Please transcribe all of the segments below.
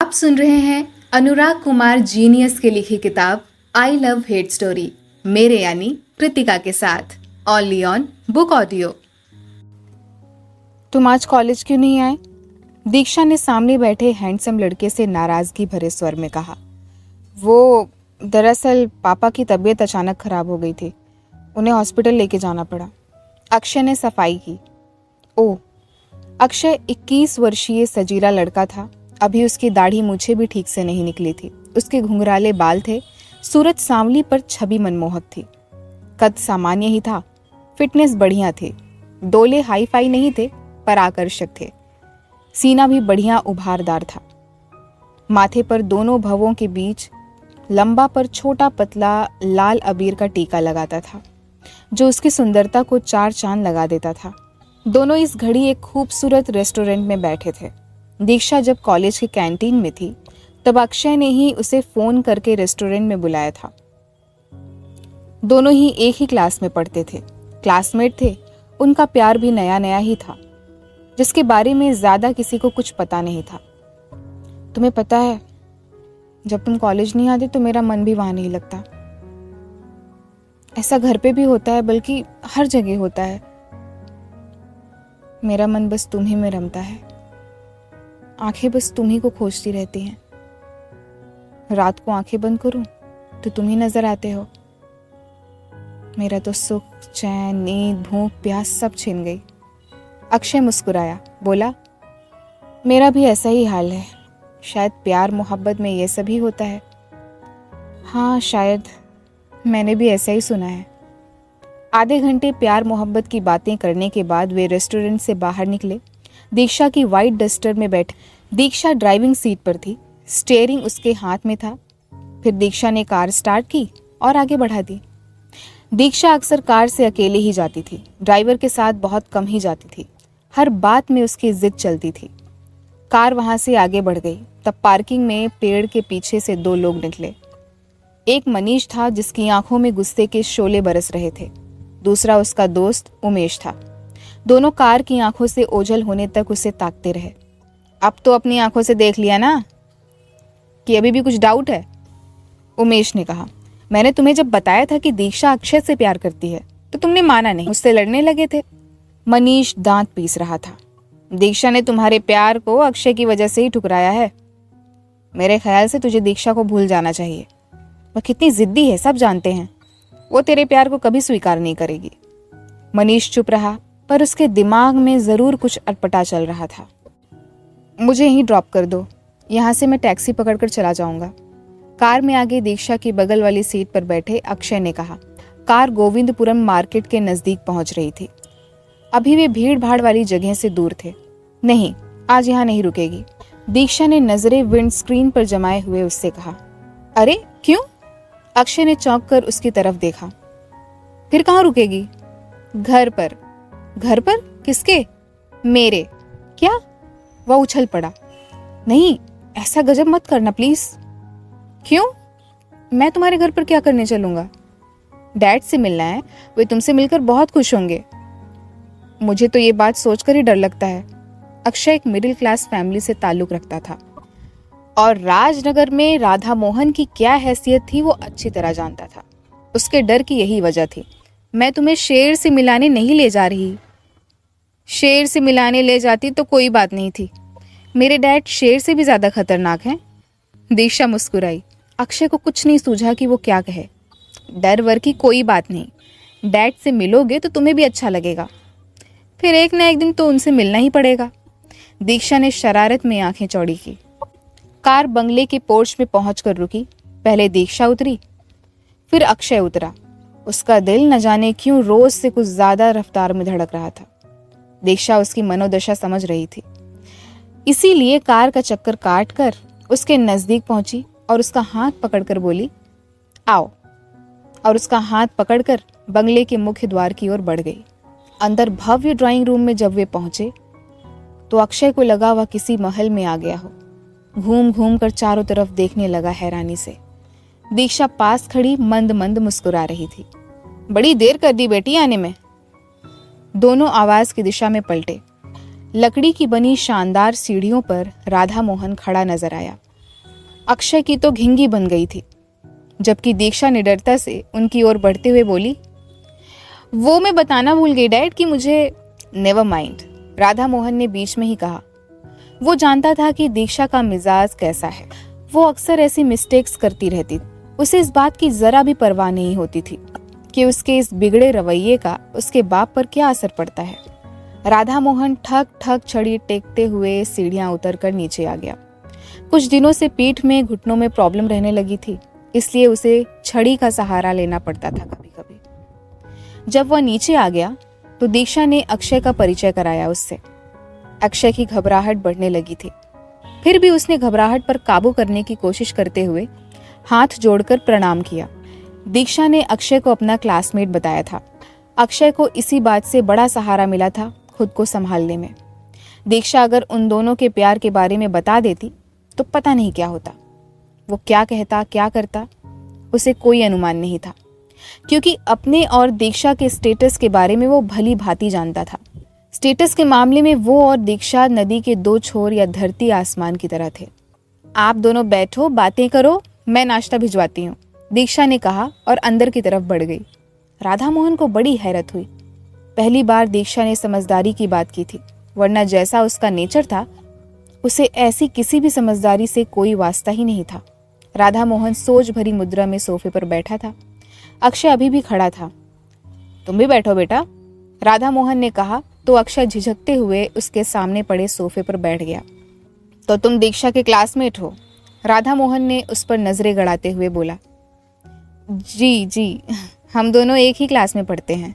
आप सुन रहे हैं अनुराग कुमार जीनियस की लिखी किताब आई लव हेट स्टोरी मेरे यानी कृतिका के साथ ओनली ऑन बुक ऑडियो। तुम आज कॉलेज क्यों नहीं आए? दीक्षा ने सामने बैठे हैंडसम लड़के से नाराजगी भरे स्वर में कहा। वो दरअसल पापा की तबीयत अचानक खराब हो गई थी, उन्हें हॉस्पिटल लेके जाना पड़ा। अक्षय ने सफाई की। ओह, अक्षय 21 वर्षीय सजीला लड़का था। अभी उसकी दाढ़ी मूछें भी ठीक से नहीं निकली थी। उसके घुंघराले बाल थे, सूरत सांवली पर छवि मनमोहक थी। कद सामान्य ही था, फिटनेस बढ़िया थी। डोले हाई फाई नहीं थे पर आकर्षक थे। सीना भी बढ़िया उभारदार था। माथे पर दोनों भवों के बीच लंबा पर छोटा पतला लाल अबीर का टीका लगाता था, जो उसकी सुंदरता को चार चांद लगा देता था। दोनों इस घड़ी एक खूबसूरत रेस्टोरेंट में बैठे थे। दीक्षा जब कॉलेज की कैंटीन में थी तब अक्षय ने ही उसे फोन करके रेस्टोरेंट में बुलाया था। दोनों ही एक ही क्लास में पढ़ते थे, क्लासमेट थे। उनका प्यार भी नया नया ही था, जिसके बारे में ज्यादा किसी को कुछ पता नहीं था। तुम्हें पता है, जब तुम कॉलेज नहीं आते तो मेरा मन भी वहां नहीं लगता। ऐसा घर पे भी होता है, बल्कि हर जगह होता है। मेरा मन बस तुम ही में रमता है। आंखें बस तुम ही को खोजती रहती हैं। रात को आंखें बंद करूं तो तुम ही नजर आते हो। मेरा तो सुख, चैन, नींद, भूख, प्यास सब छिन गई। अक्षय मुस्कुराया, बोला, मेरा भी ऐसा ही हाल है। शायद प्यार मोहब्बत में ये सभी होता है। हाँ, शायद मैंने भी ऐसा ही सुना है। आधे घंटे प्यार मोहब्बत की बातें करने के बाद वे रेस्टोरेंट से बाहर निकले। दीक्षा की वाइट डस्टर में बैठ दीक्षा ड्राइविंग सीट पर थी, स्टीयरिंग उसके हाथ में था। फिर दीक्षा ने कार स्टार्ट की और आगे बढ़ा दी। दीक्षा अक्सर कार से अकेले ही जाती थी, ड्राइवर के साथ बहुत कम ही जाती थी। हर बात में उसकी जिद चलती थी। कार वहां से आगे बढ़ गई, तब पार्किंग में पेड़ के पीछे से दो लोग निकले। एक मनीष था, जिसकी आंखों में गुस्से के शोले बरस रहे थे। दूसरा उसका दोस्त उमेश था। दोनों कार की आंखों से ओझल होने तक उसे ताकते रहे। अब तो अपनी आंखों से देख लिया ना कि अभी भी कुछ डाउट है? उमेश ने कहा। मैंने तुम्हें जब बताया था कि दीक्षा अक्षय से प्यार करती है तो तुमने माना नहीं, मुझसे लड़ने लगे थे। मनीष दांत पीस रहा था। दीक्षा ने तुम्हारे प्यार को अक्षय की वजह से ही ठुकराया है। मेरे ख्याल से तुझे दीक्षा को भूल जाना चाहिए। वह कितनी जिद्दी है, सब जानते हैं। वो तेरे प्यार को कभी स्वीकार नहीं करेगी। मनीष चुप रहा, पर उसके दिमाग में जरूर कुछ अटपटा चल रहा था। मुझे यहीं ड्रॉप कर दो, यहाँ से मैं टैक्सी पकड़कर चला जाऊंगा। कार में आगे दीक्षा की बगल वाली सीट पर बैठे अक्षय ने कहा। कार गोविंदपुरम मार्केट के नजदीक पहुंच रही थी। अभी वे भीड़ भाड़ वाली जगह से दूर थे। नहीं, आज यहाँ नहीं रुकेगी। दीक्षा ने नजरें विंडस्क्रीन पर जमाए हुए उससे कहा। अरे क्यों? अक्षय ने चौंक कर उसकी तरफ देखा। फिर कहाँ रुकेगी? घर पर। घर पर? किसके? मेरे। क्या? वह उछल पड़ा। नहीं, ऐसा गजब मत करना प्लीज। क्यों? मैं तुम्हारे घर पर क्या करने चलूंगा? डैड से मिलना है, वे तुमसे मिलकर बहुत खुश होंगे। मुझे तो ये बात सोचकर ही डर लगता है। अक्षय एक मिडिल क्लास फैमिली से ताल्लुक रखता था और राजनगर में राधा मोहन की क्या हैसियत थी वो अच्छी तरह जानता था। उसके डर की यही वजह थी। मैं तुम्हें शेर से मिलाने नहीं ले जा रही। शेर से मिलाने ले जाती तो कोई बात नहीं थी। मेरे डैड शेर से भी ज्यादा खतरनाक हैं। दीक्षा मुस्कुराई। अक्षय को कुछ नहीं सूझा कि वो क्या कहे। डर वर की कोई बात नहीं। डैड से मिलोगे तो तुम्हें भी अच्छा लगेगा। फिर एक ना एक दिन तो उनसे मिलना ही पड़ेगा। दीक्षा ने शरारत में आंखें चौड़ी की। कार बंगले के पोर्च में पहुंचकर रुकी। पहले दीक्षा उतरी, फिर अक्षय उतरा। उसका दिल न जाने क्यों रोज से कुछ ज्यादा रफ्तार में धड़क रहा था। दीक्षा उसकी मनोदशा समझ रही थी, इसीलिए कार का चक्कर काट कर उसके नजदीक पहुंची और उसका हाथ पकड़कर बोली, आओ। और उसका हाथ पकड़कर बंगले के मुख्य द्वार की ओर बढ़ गई। अंदर भव्य ड्राइंग रूम में जब वे पहुंचे तो अक्षय को लगा वह किसी महल में आ गया हो। घूम घूम कर चारों तरफ देखने लगा हैरानी से। दीक्षा पास खड़ी मंद मंद मुस्कुरा रही थी। बड़ी देर कर दी बेटी आने में। दोनों आवाज की दिशा में पलटे। लकड़ी की बनी शानदार सीढ़ियों पर राधा मोहन खड़ा नजर आया। अक्षय की तो घिंगी बन गई थी, जबकि दीक्षा निडरता से उनकी ओर बढ़ते हुए बोली, वो मैं बताना भूल गई डैड कि मुझे। नेवर माइंड, राधा मोहन ने बीच में ही कहा। वो जानता था कि दीक्षा का मिजाज कैसा है। वो अक्सर ऐसी मिस्टेक्स करती रहती। उसे इस बात की जरा भी परवाह नहीं होती थी कि उसके इस बिगड़े रवैये का उसके बाप पर क्या असर पड़ता है। राधा मोहन ठक ठक छड़ी टेकते हुए सीढ़ियां उतरकर नीचे आ गया। कुछ दिनों से पीठ में घुटनों में प्रॉब्लम रहने लगी थी, इसलिए उसे छड़ी का सहारा लेना पड़ता था कभी कभी। जब वह नीचे आ गया तो दीक्षा ने अक्षय का परिचय कराया उससे। अक्षय की घबराहट बढ़ने लगी थी, फिर भी उसने घबराहट पर काबू करने की कोशिश करते हुए हाथ जोड़कर प्रणाम किया। दीक्षा ने अक्षय को अपना क्लासमेट बताया था। अक्षय को इसी बात से बड़ा सहारा मिला था खुद को संभालने में। दीक्षा अगर उन दोनों के प्यार के बारे में बता देती तो पता नहीं क्या होता। वो क्या कहता, क्या करता, उसे कोई अनुमान नहीं था, क्योंकि अपने और दीक्षा के स्टेटस के बारे में वो भली भांति जानता था। स्टेटस के मामले में वो और दीक्षा नदी के दो छोर या धरती आसमान की तरह थे। आप दोनों बैठो, बातें करो, मैं नाश्ता भिजवाती हूँ, दीक्षा ने कहा और अंदर की तरफ बढ़ गई। राधा मोहन को बड़ी हैरत हुई। पहली बार दीक्षा ने समझदारी की बात की थी, वरना जैसा उसका नेचर था उसे ऐसी किसी भी समझदारी से कोई वास्ता ही नहीं था। राधा मोहन सोच भरी मुद्रा में सोफे पर बैठा था। अक्षय अभी भी खड़ा था। तुम भी बैठो बेटा, राधा मोहन ने कहा तो अक्षय झिझकते हुए उसके सामने पड़े सोफे पर बैठ गया। तो तुम दीक्षा के क्लासमेट हो? राधा मोहन ने उस पर नजरें गड़ाते हुए बोला। जी जी, हम दोनों एक ही क्लास में पढ़ते हैं,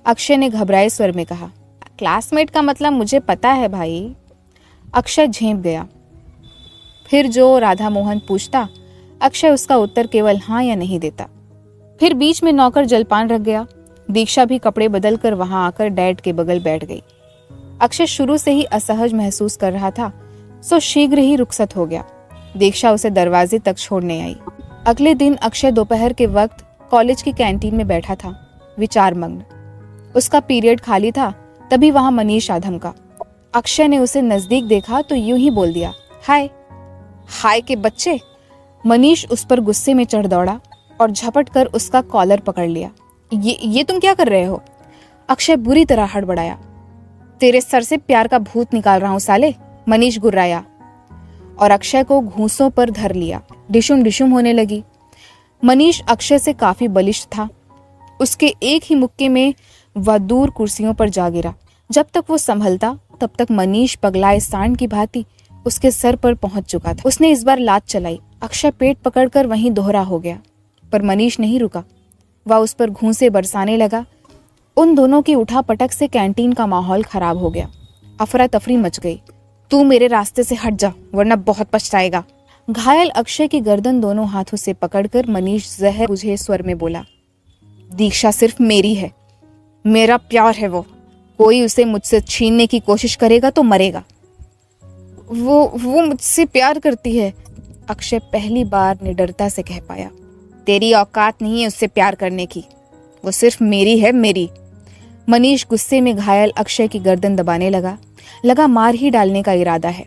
अक्षय ने घबराए स्वर में कहा। क्लासमेट का मतलब मुझे पता है भाई। अक्षय झेंप गया। फिर जो राधा मोहन पूछता, अक्षय उसका उत्तर केवल हाँ या नहीं देता। फिर बीच में नौकर जलपान रख गया। दीक्षा भी कपड़े बदल कर वहां आकर डैड के बगल बैठ गई। अक्षय शुरू से ही असहज महसूस कर रहा था, सो शीघ्र ही रुखसत हो गया। दीक्षा उसे दरवाजे तक छोड़ने आई। अगले दिन अक्षय दोपहर के वक्त कॉलेज की कैंटीन में बैठा था, विचारमग्न। उसका पीरियड खाली था, तभी वहां मनीष आधम का। अक्षय ने उसे नजदीक देखा तो यूं ही बोल दिया, हाय। हाय के बच्चे। मनीष उस पर गुस्से में चढ़ दौड़ा और झपट कर उसका कॉलर पकड़ लिया। ये तुम क्या कर रहे हो? अक्षय बुरी तरह हड़बड़ाया। तेरे सर से प्यार का भूत निकाल रहा हूं साले, मनीष गुर्राया और अक्षय को घूंसों पर धर लिया। डिशुम डिशुम होने लगी। मनीष अक्षय से काफी बलिष्ठ था। उसके एक ही मुक्के में वह दूर कुर्सियों पर जा गिरा। जब तक वो संभलता तब तक मनीष पगलाए सांड की भांति उसके सर पर पहुंच चुका था। उसने इस बार लात चलाई। अक्षय पेट पकड़कर वहीं दोहरा हो गया, पर मनीष नहीं रुका। वह उस पर घूंसे बरसाने लगा। उन दोनों की उठापटक से कैंटीन का माहौल खराब हो गया। अफरा तफरी मच गई। तू मेरे रास्ते से हट जा, वरना बहुत पछताएगा। घायल अक्षय की गर्दन दोनों हाथों से पकड़कर मनीष जहर बुझे स्वर में बोला, दीक्षा सिर्फ मेरी है, मेरा प्यार है वो। कोई उसे मुझसे छीनने की कोशिश करेगा तो मरेगा। वो मुझसे प्यार करती है, अक्षय पहली बार निडरता से कह पाया। तेरी औकात नहीं है उससे प्यार करने की, वो सिर्फ मेरी है, मेरी। मनीष गुस्से में घायल अक्षय की गर्दन दबाने लगा मार ही डालने का इरादा है।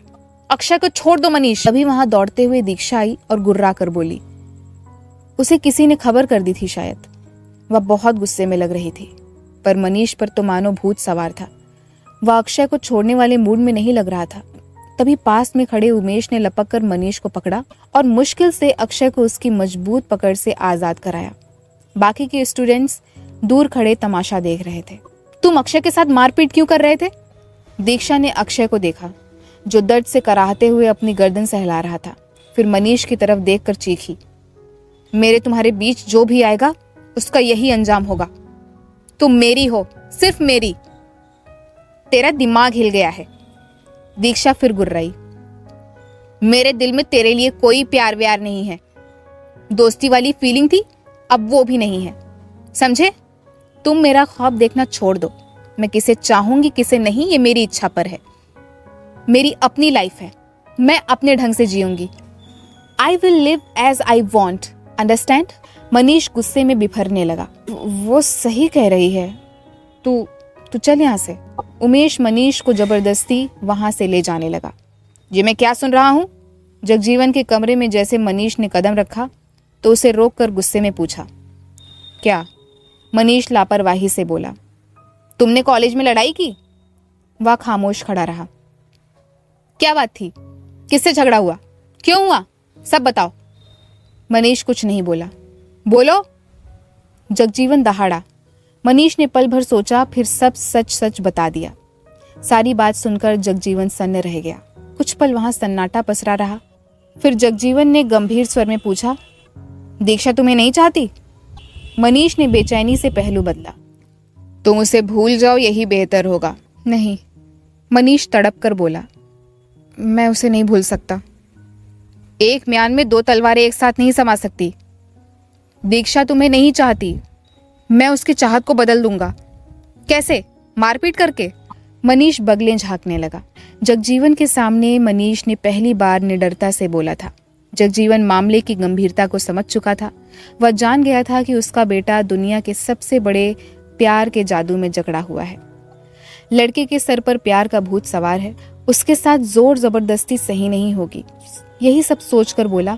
अक्षय को छोड़ दो मनीष। अभी वहां दौड़ते हुए दीक्षा आई और गुर्रा कर बोली। उसे किसी ने खबर कर दी थी शायद। वह बहुत गुस्से में लग रही थी, पर मनीष पर तो मानो भूत सवार था। वह अक्षय को छोड़ने वाले मूड में नहीं लग रहा था। तभी पास में खड़े उमेश ने लपक कर मनीष को पकड़ा और मुश्किल से अक्षय को उसकी मजबूत पकड़ से आजाद कराया। बाकी के स्टूडेंट्स दूर खड़े तमाशा देख रहे थे। तुम अक्षय के साथ मारपीट क्यों कर रहे थे? दीक्षा ने अक्षय को देखा, जो दर्द से कराहते हुए अपनी गर्दन सहला रहा था। फिर मनीष की तरफ देखकर चीखी, मेरे तुम्हारे बीच जो भी आएगा उसका यही अंजाम होगा। तुम मेरी हो, सिर्फ मेरी। तेरा दिमाग हिल गया है। दीक्षा फिर गुर्राई, मेरे दिल में तेरे लिए कोई प्यार व्यार नहीं है। दोस्ती वाली फीलिंग थी, अब वो भी नहीं है, समझे? तुम मेरा ख्वाब देखना छोड़ दो। मैं किसे चाहूंगी किसे नहीं ये मेरी इच्छा पर है। मेरी अपनी लाइफ है, मैं अपने ढंग से जीऊंगी। I will live as I want, understand? Manish गुस्से में बिफरने लगा। वो सही कह रही है, तू चल यहाँ से। उमेश मनीष को जबरदस्ती वहां से ले जाने लगा। ये मैं क्या सुन रहा हूँ? जगजीवन के कमरे में जैसे मनीष ने कदम रखा तो उसे रोककर गुस्से में पूछा, क्या? मनीष लापरवाही से बोला, तुमने कॉलेज में लड़ाई की? वह खामोश खड़ा रहा। क्या बात थी? किससे झगड़ा हुआ? क्यों हुआ? सब बताओ। मनीष कुछ नहीं बोला। बोलो। जगजीवन दहाड़ा। मनीष ने पल भर सोचा, फिर सब सच सच बता दिया। सारी बात सुनकर जगजीवन सन्न रह गया। कुछ पल वहां सन्नाटा पसरा रहा। फिर जगजीवन ने गंभीर स्वर में पूछा, दीक्षा तुम्हें नहीं चाहती? मनीष ने बेचैनी से पहलू बदला। तुम उसे भूल जाओ, यही बेहतर होगा। नहीं, मनीष तड़प कर बोला, मैं उसे नहीं भूल सकता। एक म्यान में दो तलवारें एक साथ नहीं समा सकती। दीक्षा तुम्हें नहीं चाहती, मैं उसकी चाहत को बदल दूंगा। कैसे? मारपीट करके? मनीष बगलें झांकने लगा। जगजीवन के सामने मनीष ने पहली बार निडरता से बोला था। जगजीवन मामले की गंभीरता को समझ चुका था। वह जान गया था कि उसका बेटा दुनिया के सबसे बड़े प्यार के जादू में जकड़ा हुआ है। लड़के के सर पर प्यार का भूत सवार है। उसके साथ जोर जबरदस्ती सही नहीं होगी। यही सब सोचकर बोला,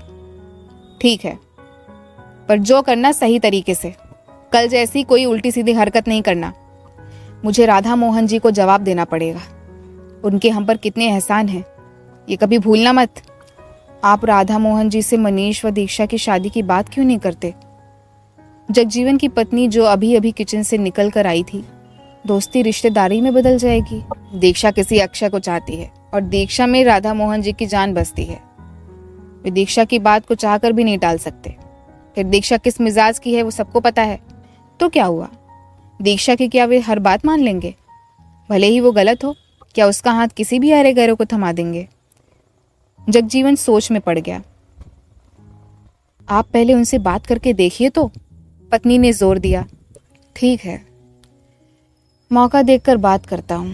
ठीक है, पर जो करना सही तरीके से। कल जैसी कोई उल्टी सीधी हरकत नहीं करना। मुझे राधा मोहन जी को जवाब देना पड़ेगा। उनके हम पर कितने एहसान हैं, ये कभी भूलना मत। आप राधा मोहन जी से मनीष व दीक्षा की शादी की बात क्यों नहीं करते? जगजीवन की पत्नी जो अभी अभी किचन से निकल कर आई थी, दोस्ती रिश्तेदारी में बदल जाएगी। दीक्षा किसी अक्षय को चाहती है और दीक्षा में राधा मोहन जी की जान बसती है। वे दीक्षा की बात को चाहकर भी नहीं टाल सकते। फिर दीक्षा किस मिजाज की है वो सबको पता है। तो क्या हुआ? दीक्षा की क्या वे हर बात मान लेंगे? भले ही वो गलत हो, क्या उसका हाथ किसी भी अरे गहरे को थमा देंगे? जगजीवन सोच में पड़ गया। आप पहले उनसे बात करके देखिए तो, पत्नी ने जोर दिया। ठीक है, मौका देखकर बात करता हूं।